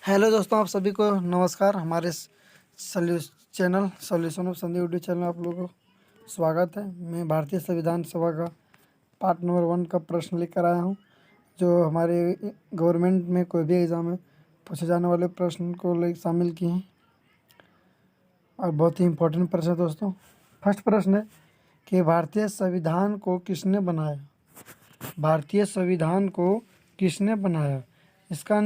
Hello दोस्तों, आप सभी को नमस्कार। हमारे चैनल सॉल्यूशन ऑफ संधि यूट्यूब चैनल में आप लोगों को स्वागत है। मैं भारतीय संविधान सभा का पार्ट नंबर 1 का प्रश्न लेकर आया हूं, जो हमारे गवर्नमेंट में कोई भी एग्ज़ाम में पूछे जाने वाले प्रश्न को ले शामिल किए हैं और बहुत ही इम्पोर्टेंट प्रश्न है दोस्तों। फर्स्ट प्रश्न है कि भारतीय संविधान को किसने बनाया। भारतीय संविधान को किसने बनाया? इसका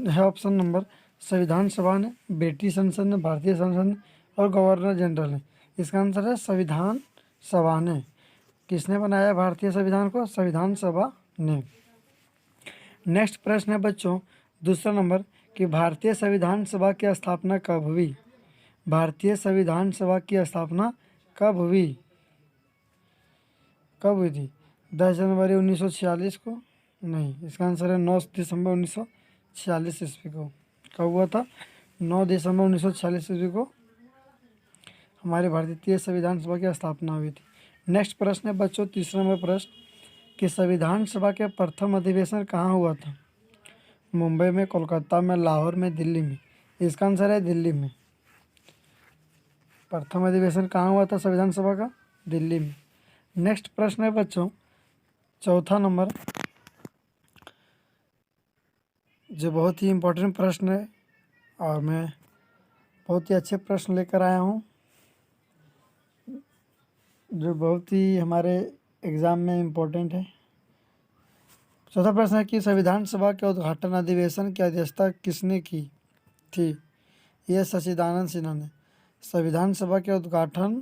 है ऑप्शन नंबर संविधान सभा ने, ब्रिटिश संसद ने, भारतीय संसद ने और गवर्नर जनरल ने। इसका आंसर है संविधान सभा ने। किसने बनाया भारतीय संविधान को? संविधान सभा ने। नेक्स्ट प्रश्न है बच्चों, दूसरा नंबर कि भारतीय संविधान सभा की स्थापना कब हुई। भारतीय संविधान सभा की स्थापना कब हुई? कब हुई थी? 10 जनवरी 1946 को? नहीं, इसका आंसर है 9 दिसंबर 1946 ईस्वी को। कब हुआ था? 9 दिसंबर 1946 ईस्वी को हमारे भारतीय संविधान सभा की स्थापना हुई थी। नेक्स्ट प्रश्न है बच्चों, तीसरा नंबर प्रश्न कि संविधान सभा के प्रथम अधिवेशन कहाँ हुआ था। मुंबई में, कोलकाता में, लाहौर में, दिल्ली में। इसका आंसर है दिल्ली में। प्रथम अधिवेशन कहाँ हुआ था संविधान सभा का? दिल्ली में। नेक्स्ट प्रश्न है बच्चों, चौथा नंबर, जो बहुत ही इम्पोर्टेंट प्रश्न है और मैं बहुत ही अच्छे प्रश्न लेकर आया हूँ, जो बहुत ही हमारे एग्ज़ाम में इम्पोर्टेंट है। चौथा प्रश्न है कि संविधान सभा के उद्घाटन अधिवेशन की अध्यक्षता किसने की थी? यह सच्चिदानंद सिन्हा ने। संविधान सभा के उद्घाटन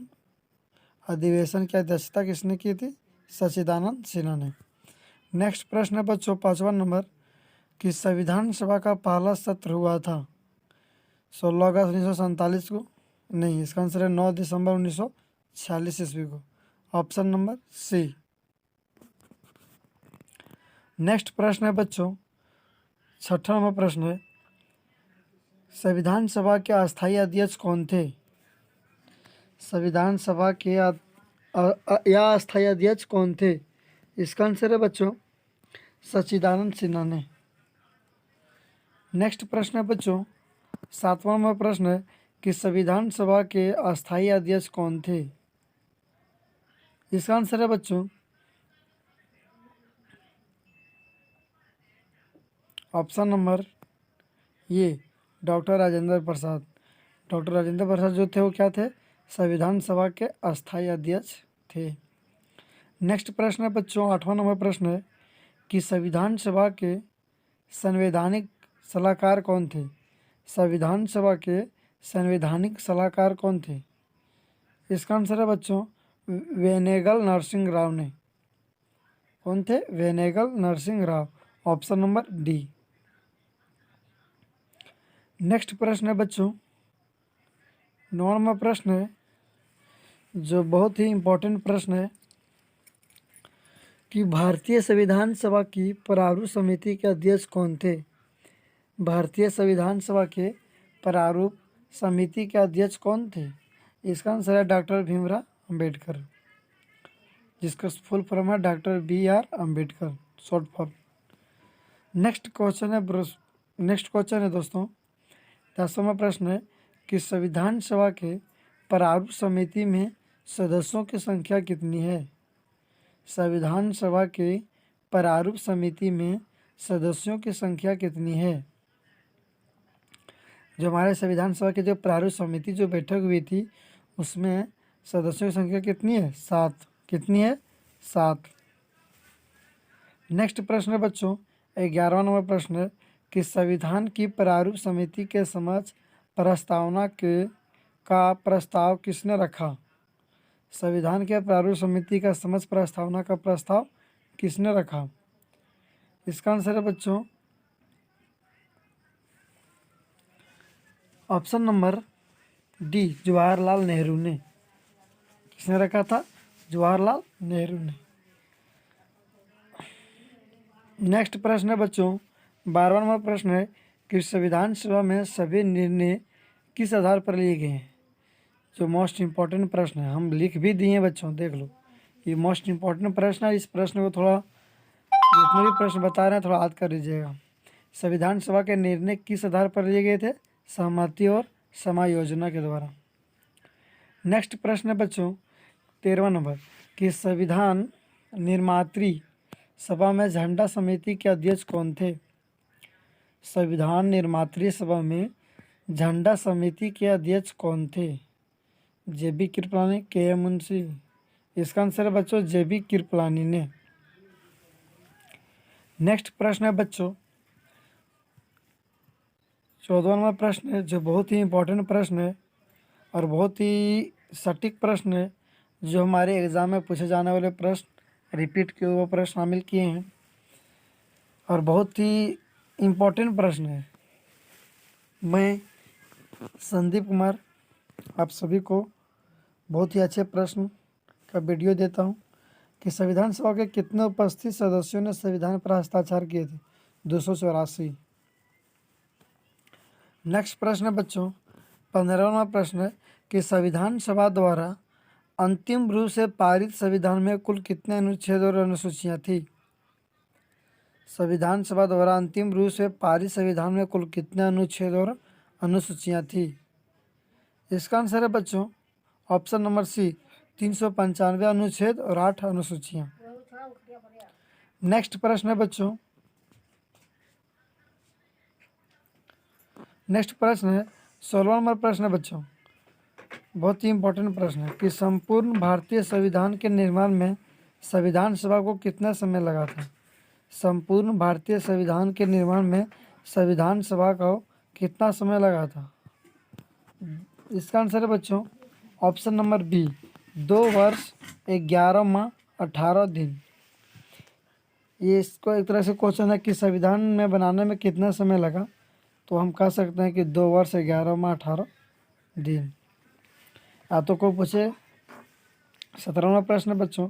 अधिवेशन की अध्यक्षता किसने की थी? सच्चिदानंद सिन्हा ने। नेक्स्ट प्रश्न है बच्चों, 5वां नंबर कि संविधान सभा का पहला सत्र हुआ था 16 अगस्त 1947 को? नहीं, इसका आंसर है 9 दिसंबर 1946 ईस्वी को। Option number C. नेक्स्ट प्रश्न है बच्चों, 6वां नंबर प्रश्न है संविधान सभा के अस्थायी अध्यक्ष कौन थे? संविधान सभा के या अस्थायी अध्यक्ष कौन थे? इसका आंसर है बच्चों सच्चिदानंद सिन्हा ने। नेक्स्ट प्रश्न है बच्चों, 7वां नंबर प्रश्न है कि संविधान सभा के अस्थायी अध्यक्ष कौन थे? इसका आंसर है बच्चों ऑप्शन नंबर ये, डॉक्टर राजेंद्र प्रसाद। डॉक्टर राजेंद्र प्रसाद जो थे वो क्या थे? संविधान सभा के अस्थायी अध्यक्ष थे। नेक्स्ट प्रश्न है बच्चों, 8वां नंबर प्रश्न है कि संविधान सभा के संवैधानिक सलाहकार कौन थे? संविधान सभा के संवैधानिक सलाहकार कौन थे? इसका आंसर है बच्चों वेनेगल नरसिंह राव ने। कौन थे? Benegal Narasimha Rao. Option number D. Next प्रश्न है बच्चों, 9वां प्रश्न है, जो बहुत ही इम्पोर्टेंट प्रश्न है कि भारतीय संविधान सभा की प्रारूप समिति के अध्यक्ष कौन थे? भारतीय संविधान सभा के प्रारूप समिति के अध्यक्ष कौन थे? इसका आंसर है डॉक्टर भीमराव अंबेडकर, जिसका फुल फॉर्म है doctor BR Ambedkar, short form. Next question है दोस्तों, 10वां प्रश्न है कि संविधान सभा के प्रारूप समिति में सदस्यों की संख्या कितनी है? संविधान सभा के प्रारूप समिति में सदस्यों की संख्या कितनी है? जो हमारे संविधान सभा की जो प्रारूप समिति जो बैठक हुई थी, उसमें सदस्यों की संख्या कितनी है? 7। कितनी है? 7। नेक्स्ट प्रश्न है बच्चों, 11वां नंबर प्रश्न है कि संविधान की प्रारूप समिति के समक्ष प्रस्तावना का प्रस्ताव किसने रखा? संविधान के प्रारूप समिति का समक्ष प्रस्तावना का प्रस्ताव किसने रखा? इसका आंसर है बच्चों option number D, Jawaharlal Nehru ने। किसने रखा था? जवाहरलाल नेहरू ने। नेक्स्ट प्रश्न है बच्चों, 12वां नंबर प्रश्न है कि संविधान सभा में सभी निर्णय किस आधार पर लिए गए हैं? जो मोस्ट इम्पॉर्टेंट प्रश्न है, हम लिख भी दिए बच्चों, देख लो, ये मोस्ट इम्पॉर्टेंट प्रश्न है। इस प्रश्न को थोड़ा, जितने भी प्रश्न बता रहे हैं थोड़ा याद कर लीजिएगा। संविधान सभा के निर्णय किस आधार पर लिए गए थे? सहमति और समायोजना के द्वारा। नेक्स्ट प्रश्न है बच्चों 13वां नंबर कि संविधान निर्मात्री सभा में झंडा समिति के अध्यक्ष कौन थे? संविधान निर्मात्री सभा में झंडा समिति के अध्यक्ष कौन थे? जे.बी. कृपलानी, के.एम. मुंशी। इसका आंसर है बच्चों जे.बी. कृपलानी ने। नेक्स्ट प्रश्न है बच्चों 14वां नंबर प्रश्न है जो बहुत ही इंपॉर्टेंट प्रश्न है और बहुत ही सटीक प्रश्न है, जो हमारे एग्ज़ाम में पूछे जाने वाले प्रश्न रिपीट किए हुए प्रश्न शामिल किए हैं और बहुत ही इम्पोर्टेंट प्रश्न है। मैं संदीप कुमार आप सभी को बहुत ही अच्छे प्रश्न का वीडियो देता हूं कि संविधान सभा के कितने उपस्थित सदस्यों ने संविधान पर हस्ताक्षर किए थे? 284। नेक्स्ट प्रश्न है बच्चों 15वां प्रश्न है कि संविधान सभा द्वारा अंतिम रूप से पारित संविधान में कुल कितने अनुच्छेद और अनुसूचियां थी? संविधान सभा द्वारा अंतिम रूप से पारित संविधान में कुल कितने अनुच्छेद और अनुसूचियां थी? इसका आंसर है बच्चों ऑप्शन नंबर सी 395 अनुच्छेद और 8 अनुसूचियां। नेक्स्ट प्रश्न है बच्चों नेक्स्ट प्रश्न है 16वां नंबर प्रश्न है बच्चों बहुत ही इंपॉर्टेंट प्रश्न है कि संपूर्ण भारतीय संविधान के निर्माण में संविधान सभा को कितना समय लगा था? संपूर्ण भारतीय संविधान के निर्माण में संविधान सभा को कितना समय लगा था? इसका आंसर है बच्चों ऑप्शन नंबर बी 2 वर्ष 11 माह 18 दिन। ये इसको एक तरह से क्वेश्चन है कि संविधान में बनाने में कितना समय लगा, तो हम कह सकते हैं कि 2 वर्ष 11 माह 18 दिन। या तो को पूछे 17वां प्रश्न बच्चों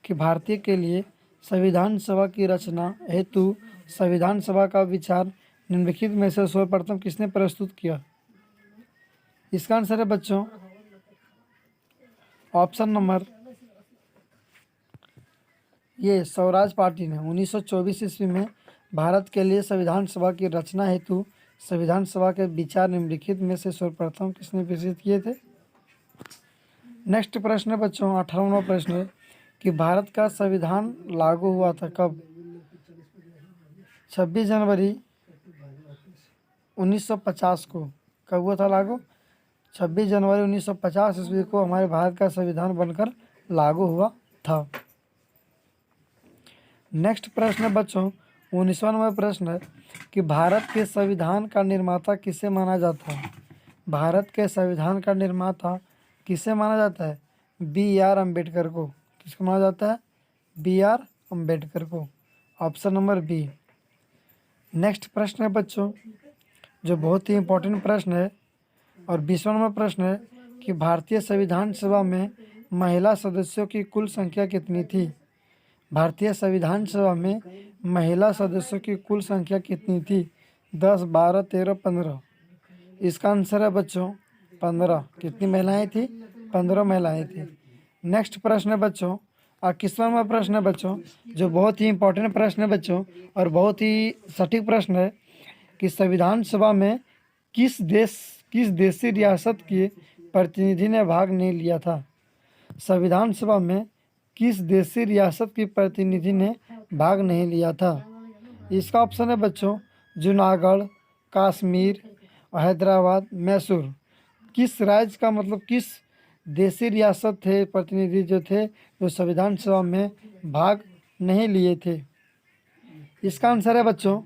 कि भारतीय के लिए संविधान सभा की रचना हेतु संविधान सभा का विचार निम्नलिखित में से सर्वप्रथम किसने प्रस्तुत किया? इसका आंसर है बच्चों ऑप्शन नंबर ये स्वराज पार्टी ने 1924 ईस्वी में भारत के लिए संविधान सभा की रचना हेतु संविधान सभा के विचार निम्नलिखित में से सर्वप्रथम किसने विकसित किए थे? नेक्स्ट प्रश्न है बच्चों 18वां प्रश्न है कि भारत का संविधान लागू हुआ था कब? 26 जनवरी 1950 को। कब हुआ था लागू? 26 जनवरी 1950 ईस्वी को हमारे भारत का संविधान बनकर लागू हुआ था। नेक्स्ट प्रश्न है बच्चों 19वां नंबर प्रश्न है कि भारत के संविधान का निर्माता किसे माना जाता है? भारत के संविधान का निर्माता किसे माना जाता है? बी.आर. अम्बेडकर को। किसको माना जाता है? बी.आर. अम्बेडकर को। Option number B. नेक्स्ट प्रश्न है बच्चों जो बहुत ही इम्पोर्टेंट प्रश्न है और 20वां नंबर प्रश्न है कि भारतीय संविधान सभा में महिला सदस्यों की कुल संख्या कितनी थी? भारतीय संविधान सभा में महिला सदस्यों की कुल संख्या कितनी थी? 10, 12, 13, 15। इसका आंसर है बच्चों 15। कितनी महिलाएं थी? 15 महिलाएं थी। नेक्स्ट प्रश्न है बच्चों 21वां नंबर प्रश्न है बच्चों जो बहुत ही इंपॉर्टेंट प्रश्न है बच्चों और बहुत ही सटीक प्रश्न है कि संविधान सभा में किस देशी रियासत के प्रतिनिधि ने भाग नहीं लिया था? संविधान सभा में किस देशी रियासत की प्रतिनिधि ने भाग नहीं लिया था? इसका ऑप्शन है बच्चों जूनागढ़, कश्मीर, हैदराबाद, मैसूर। किस राज्य का मतलब किस देशी रियासत थे प्रतिनिधि जो थे जो संविधान सभा में भाग नहीं लिए थे? इसका आंसर है बच्चों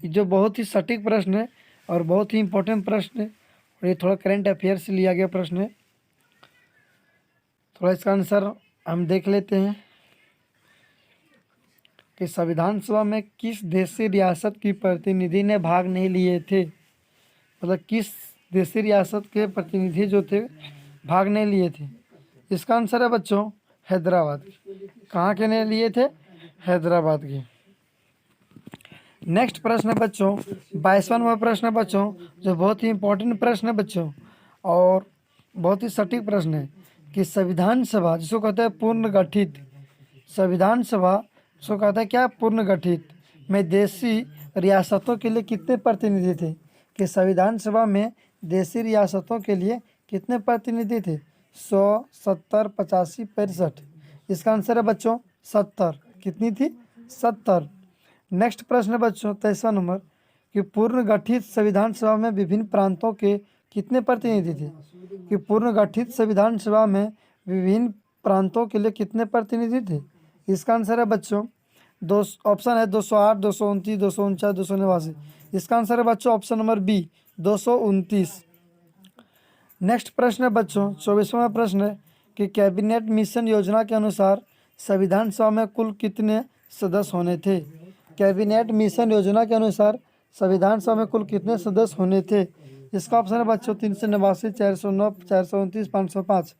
जो बहुत ही सटीक प्रश्न है और बहुत ही इम्पोर्टेंट प्रश्न है और ये थोड़ा करंट अफेयर से लिया गया प्रश्न है। थोड़ा इसका आंसर हम देख लेते हैं कि संविधान सभा में किस देशी रियासत की प्रतिनिधि ने भाग नहीं लिए थे? मतलब किस देशी रियासत के प्रतिनिधि जो थे भाग नहीं लिए थे? इसका आंसर है बच्चों हैदराबाद। कहाँ के नहीं लिए थे? हैदराबाद के। नेक्स्ट प्रश्न है बच्चों 22वां नंबर प्रश्न है बच्चों जो बहुत ही इंपॉर्टेंट प्रश्न है बच्चों और बहुत ही सटीक प्रश्न है कि संविधान सभा जिसको कहते हैं पूर्ण गठित, संविधान सभा जिसको कहते हैं क्या? पूर्ण गठित में देशी रियासतों के लिए कितने प्रतिनिधि थे? कि संविधान सभा में देशी रियासतों के लिए कितने प्रतिनिधि थे? 100, 70, 85, 65। इसका आंसर है बच्चों 70। कितनी थी? 70। नेक्स्ट प्रश्न है बच्चों 23वां नंबर कि पूर्ण गठित संविधान सभा में विभिन्न प्रांतों के कितने प्रतिनिधि थे? कि पूर्ण गठित संविधान सभा में विभिन्न प्रांतों के लिए कितने प्रतिनिधि थे? इसका आंसर है बच्चों दो ऑप्शन है 208, 229, 249, 289। इसका आंसर है बच्चों ऑप्शन नंबर बी 229। नेक्स्ट प्रश्न है बच्चों 24वां प्रश्न है कि कैबिनेट मिशन योजना के अनुसार संविधान सभा में कुल कितने सदस्य होने थे? कैबिनेट मिशन योजना के अनुसार संविधान सभा में कुल कितने सदस्य होने थे? इसका ऑप्शन है बच्चों 389, 409, 429, 505।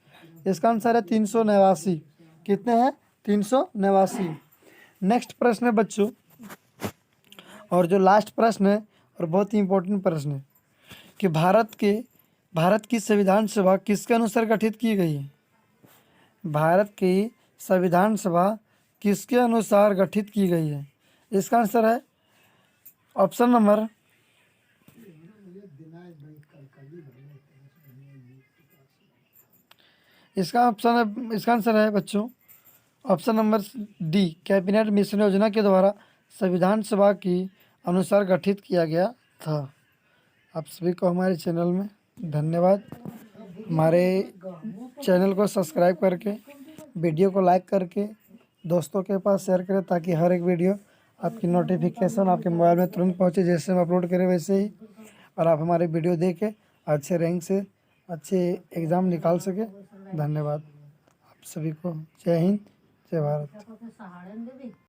इसका आंसर है 389। कितने हैं? 389। नेक्स्ट प्रश्न है बच्चों और जो लास्ट प्रश्न है और बहुत ही इंपॉर्टेंट प्रश्न है कि भारत की संविधान सभा किसके अनुसार गठित की गई है? भारत की संविधान सभा किसके अनुसार गठित की गई है? इसका आंसर है ऑप्शन नंबर इसका आंसर है बच्चों option number D cabinet mission योजना के द्वारा संविधान सभा की अनुसार गठित किया गया था। आप सभी को हमारे चैनल में धन्यवाद। हमारे चैनल को सब्सक्राइब करके वीडियो को लाइक करके दोस्तों के पास शेयर करें ताकि हर एक वीडियो आपकी नोटिफिकेशन आपके मोबाइल में तुरंत पहुंचे, जैसे हम अपलोड करें वैसे ही, और आप हमारे वीडियो देख के अच्छे रैंक से अच्छे एग्ज़ाम निकाल सके। धन्यवाद आप सभी को। जय हिंद, जय भारत।